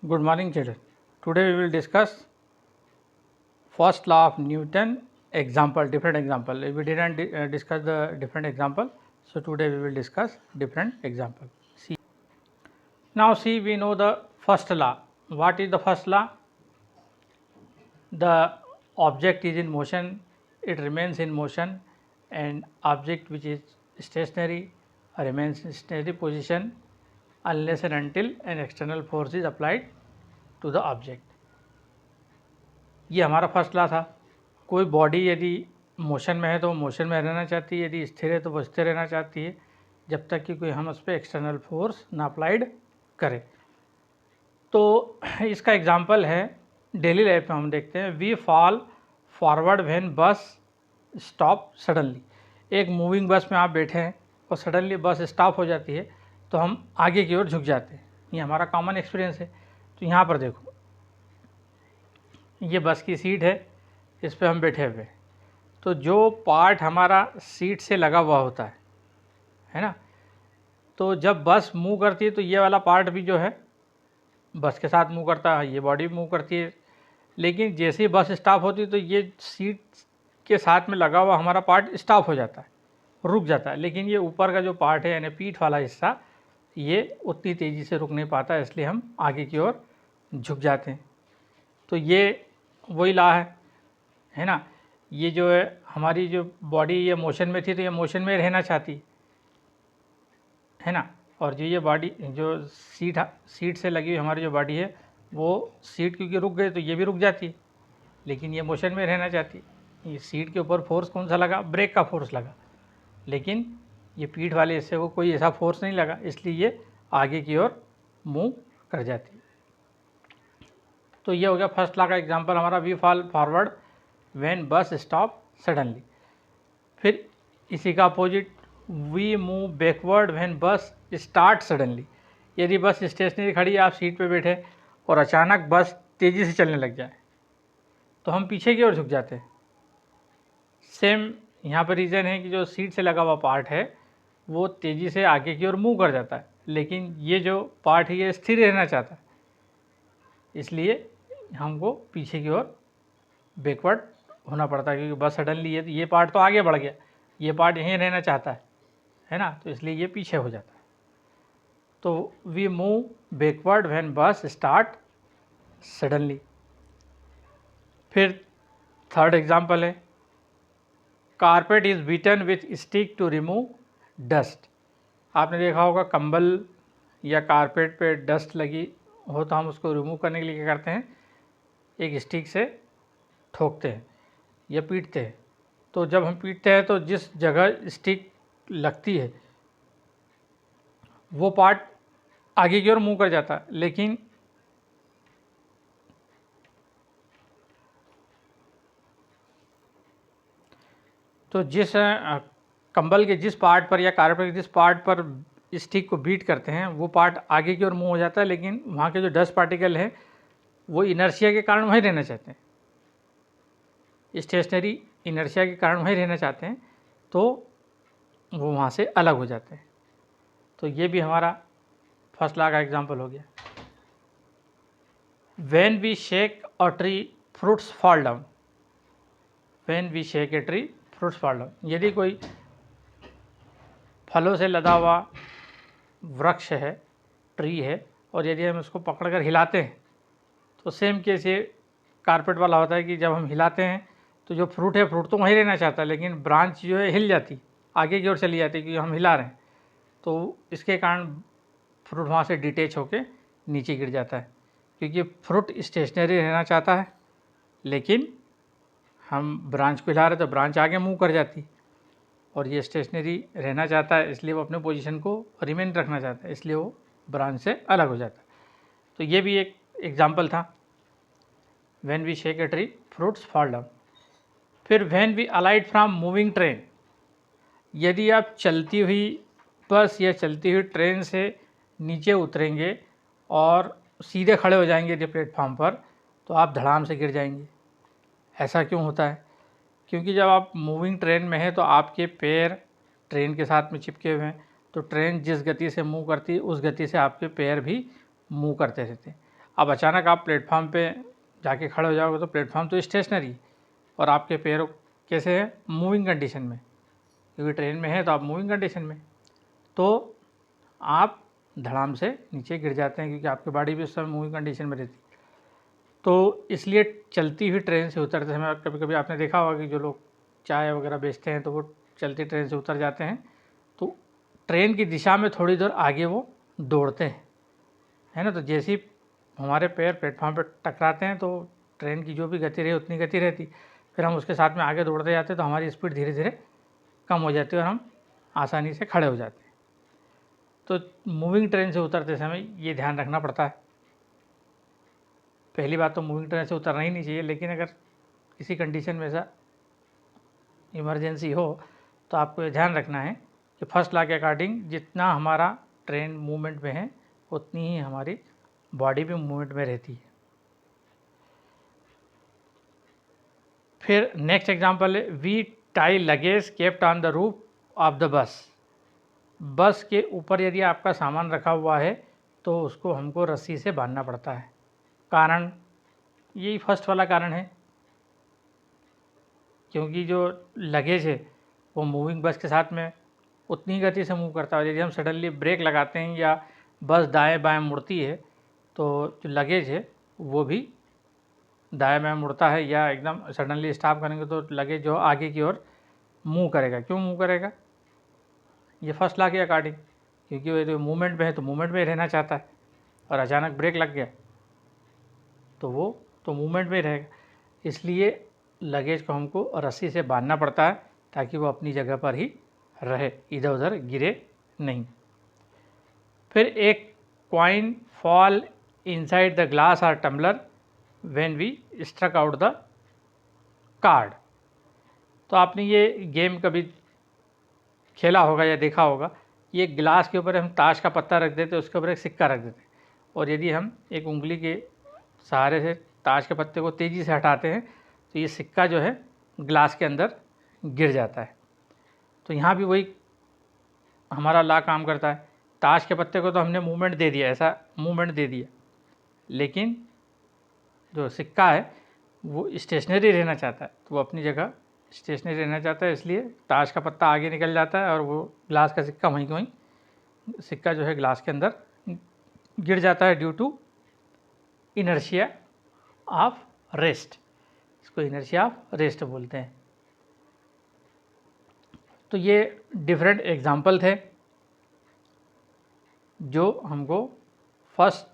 Good morning, children. Today we will discuss first law of Newton example, different example. We didn't discuss the different example, so today we will discuss different example. See, now see, we know the first law. What is the first law? The object is in motion, it remains in motion, and object which is stationary remains in stationary position unless and until an external force is applied to the object. ये हमारा first law था। कोई body यदि motion में है तो वो motion में रहना चाहती है, यदि स्थिर है तो वो स्थिर रहना चाहती है, जब तक कि कोई हम उस पर एक्सटर्नल फोर्स ना अप्लाइड करें। तो इसका एग्जांपल है डेली लाइफ में हम देखते हैं, we fall forward when bus stop suddenly. एक मूविंग बस में आप बैठे हैं और सडनली बस स्टॉप हो जाती है तो हम आगे की ओर झुक जाते हैं। ये हमारा कॉमन एक्सपीरियंस है। तो यहाँ पर देखो, ये बस की सीट है, इस पे हम बैठे हुए। तो जो पार्ट हमारा सीट से लगा हुआ होता है ना, तो जब बस मूव करती है तो ये वाला पार्ट भी जो है बस के साथ मूव करता है, ये बॉडी मूव करती है। लेकिन जैसे ही बस स्टॉप होती है तो ये सीट के साथ में लगा हुआ हमारा पार्ट स्टॉप हो जाता है, रुक जाता है। लेकिन ये ऊपर का जो पार्ट है यानी पीठ वाला हिस्सा, ये उतनी तेज़ी से रुक नहीं पाता, इसलिए हम आगे की ओर झुक जाते हैं। तो ये वही लॉ है ना। ये जो है हमारी जो बॉडी ये मोशन में थी तो ये मोशन में रहना चाहती है ना, और जो ये बॉडी जो सीट से लगी हुई हमारी जो बॉडी है वो सीट क्योंकि रुक गई तो ये भी रुक जाती, लेकिन ये मोशन में रहना चाहती। ये सीट के ऊपर फोर्स कौन सा लगा? ब्रेक का फोर्स लगा, लेकिन ये पीठ वाले हिस्से को कोई ऐसा फोर्स नहीं लगा, इसलिए ये आगे की ओर मूव कर जाती। तो ये हो गया फर्स्ट लॉ का एग्जांपल हमारा, we fall forward when bus stop suddenly. फिर इसी का opposite, we move backward when bus start suddenly. यदि बस स्टेशनरी खड़ी है, आप सीट पे बैठे और अचानक बस तेज़ी से चलने लग जाए तो हम पीछे की ओर झुक जाते हैं। सेम यहाँ पर रीज़न है कि जो सीट से लगा हुआ पार्ट है वो तेज़ी से आगे की ओर मूव कर जाता है, लेकिन ये जो पार्ट है ये स्थिर रहना चाहता है, इसलिए हमको पीछे की ओर बैकवर्ड होना पड़ता है, क्योंकि बस सडनली ये पार्ट तो आगे बढ़ गया, ये पार्ट यहीं रहना चाहता है ना, तो इसलिए ये पीछे हो जाता है। तो we move backward when bus start suddenly. फिर थर्ड एग्जांपल है, carpet is beaten with stick to remove dust. आपने देखा होगा कंबल या कारपेट पे डस्ट लगी हो तो हम उसको रिमूव करने के लिए क्या करते हैं, एक स्टिक से ठोकते हैं या पीटते हैं। तो जब हम पीटते हैं तो जिस जगह स्टिक लगती है वो पार्ट आगे की ओर मूव कर जाता है, लेकिन तो जिस कंबल के जिस पार्ट पर या कारपेट के जिस पार्ट पर स्टिक को बीट करते हैं वो पार्ट आगे की ओर मूव हो जाता है, लेकिन वहाँ के जो डस्ट पार्टिकल है वो इनर्शिया के कारण वहीं रहना चाहते हैं, स्टेशनरी इनर्शिया के कारण वहीं रहना चाहते हैं, तो वो वहाँ से अलग हो जाते हैं। तो ये भी हमारा फर्स्ट लॉ का एग्जांपल हो गया। When we shake a tree fruits fall down. When we shake a tree fruits fall down. यदि कोई फलों से लदा हुआ वृक्ष है, ट्री है, और यदि हम उसको पकड़कर हिलाते हैं तो सेम केस ये कारपेट वाला होता है कि जब हम हिलाते हैं तो जो फ्रूट है, फ्रूट तो वहीं रहना चाहता है, लेकिन ब्रांच जो है हिल जाती, आगे की ओर चली जाती क्योंकि हम हिला रहे हैं, तो इसके कारण फ्रूट वहाँ से डिटेच होके नीचे गिर जाता है, क्योंकि फ्रूट स्टेशनरी रहना चाहता है, लेकिन हम ब्रांच को हिला रहे तो ब्रांच आगे मूव कर जाती, और ये स्टेशनरी रहना चाहता है इसलिए वो अपने पोजीशन को रिमेन रखना चाहता है, इसलिए वो ब्रांच से अलग हो जाता है। तो ये भी एक एग्जांपल था, when we shake a tree fruits fall down. फिर when we alight from moving train. यदि आप चलती हुई बस या चलती हुई ट्रेन से नीचे उतरेंगे और सीधे खड़े हो जाएंगे यदि प्लेटफॉर्म पर, तो आप धड़ाम से गिर जाएंगे। ऐसा क्यों होता है? क्योंकि जब आप मूविंग ट्रेन में हैं तो आपके पैर ट्रेन के साथ में चिपके हुए हैं, तो ट्रेन जिस गति से मूव करती है उस गति से आपके पैर भी मूव करते रहते हैं। अब अचानक आप प्लेटफॉर्म पे जाके खड़े हो जाओगे तो प्लेटफॉर्म तो स्टेशनरी और आपके पैर कैसे हैं, मूविंग कंडीशन में, क्योंकि ट्रेन में है तो आप मूविंग कंडीशन में, तो आप धड़ाम से नीचे गिर जाते हैं क्योंकि आपकी बॉडी भी उस समय मूविंग कंडीशन में रहती है। तो इसलिए चलती हुई ट्रेन से उतरते समय कभी कभी आपने देखा होगा कि जो लोग चाय वगैरह बेचते हैं तो वो चलती ट्रेन से उतर जाते हैं, तो ट्रेन की दिशा में थोड़ी देर आगे वो दौड़ते हैं, है ना। तो जैसे ही हमारे पैर प्लेटफॉर्म पर टकराते हैं तो ट्रेन की जो भी गति रही उतनी गति रहती, फिर हम उसके साथ में आगे दौड़ते जाते हैं तो हमारी स्पीड धीरे धीरे कम हो जाती है और हम आसानी से खड़े हो जाते हैं। तो मूविंग ट्रेन से उतरते समय ये ध्यान रखना पड़ता है। पहली बात तो मूविंग ट्रेन से उतरना ही नहीं चाहिए, लेकिन अगर किसी कंडीशन में ऐसा इमरजेंसी हो तो आपको ये ध्यान रखना है कि फर्स्ट लॉ के अकॉर्डिंग जितना हमारा ट्रेन मूवमेंट में है उतनी ही हमारी बॉडी भी मूवमेंट में रहती है। फिर नेक्स्ट एग्जांपल है, we tie luggage kept on the roof of the bus. Bus के ऊपर यदि आपका सामान रखा हुआ है तो उसको हमको रस्सी से बांधना पड़ता है। कारण यही फर्स्ट वाला कारण है, क्योंकि जो लगेज है वो मूविंग बस के साथ में उतनी गति से मूव करता है। यदि हम सडनली ब्रेक लगाते हैं या बस दाएं बाएं मुड़ती है तो जो लगेज है वो भी दाएं बाएं मुड़ता है, या एकदम सडनली स्टॉप करेंगे तो लगेज जो आगे की ओर मूव करेगा। क्यों मूव करेगा? ये फर्स्ट लॉ के अकॉर्डिंग, क्योंकि वो यदि मूवमेंट में है तो मूवमेंट में ही रहना चाहता है, और अचानक ब्रेक लग गया तो वो तो मूवमेंट में ही रहेगा। इसलिए लगेज को हमको रस्सी से बांधना पड़ता है ताकि वो अपनी जगह पर ही रहे, इधर उधर गिरे नहीं। फिर एक coin fall inside the glass और tumbler when we struck out the card. तो आपने ये गेम कभी खेला होगा या देखा होगा। ये गिलास के ऊपर हम ताश का पत्ता रख देते, उसके ऊपर एक सिक्का रख देते, और यदि हम एक उंगली के सहारे से ताश के पत्ते को तेज़ी से हटाते हैं तो ये सिक्का जो है ग्लास के अंदर गिर जाता है। तो यहाँ भी वही हमारा लॉ काम करता है। ताश के पत्ते को तो हमने मूवमेंट दे दिया, ऐसा मूवमेंट दे दिया, लेकिन जो सिक्का है वो स्टेशनरी रहना चाहता है, तो वो अपनी जगह स्टेशनरी रहना चाहता है, इसलिए ताश का पत्ता आगे निकल जाता है और वो ग्लास का सिक्का वहीं वहीं सिक्का जो है ग्लास के अंदर गिर जाता है due to inertia of rest. इसको इनर्शिया ऑफ रेस्ट बोलते हैं। तो ये डिफरेंट एग्जाम्पल थे जो हमको फर्स्ट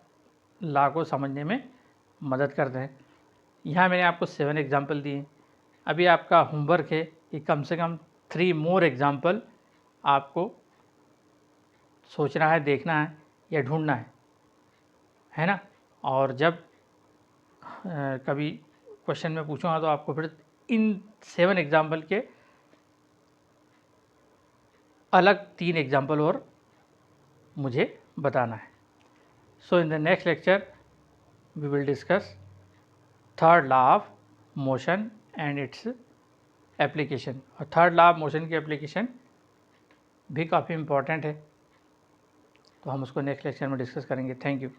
लॉ को समझने में मदद करते हैं। यहाँ मैंने आपको 7 एग्जाम्पल दिए। अभी आपका होमवर्क है कि कम से कम 3 मोर एग्जाम्पल आपको सोचना है, देखना है या ढूंढना है ना। और जब कभी क्वेश्चन में पूछूँगा तो आपको फिर इन 7 एग्जाम्पल के अलग 3 एग्जाम्पल और मुझे बताना है। So in the next lecture we will discuss third law of motion and its application. और थर्ड लॉ ऑफ मोशन की एप्लीकेशन भी काफ़ी इम्पॉर्टेंट है, तो हम उसको नेक्स्ट लेक्चर में डिस्कस करेंगे। Thank you.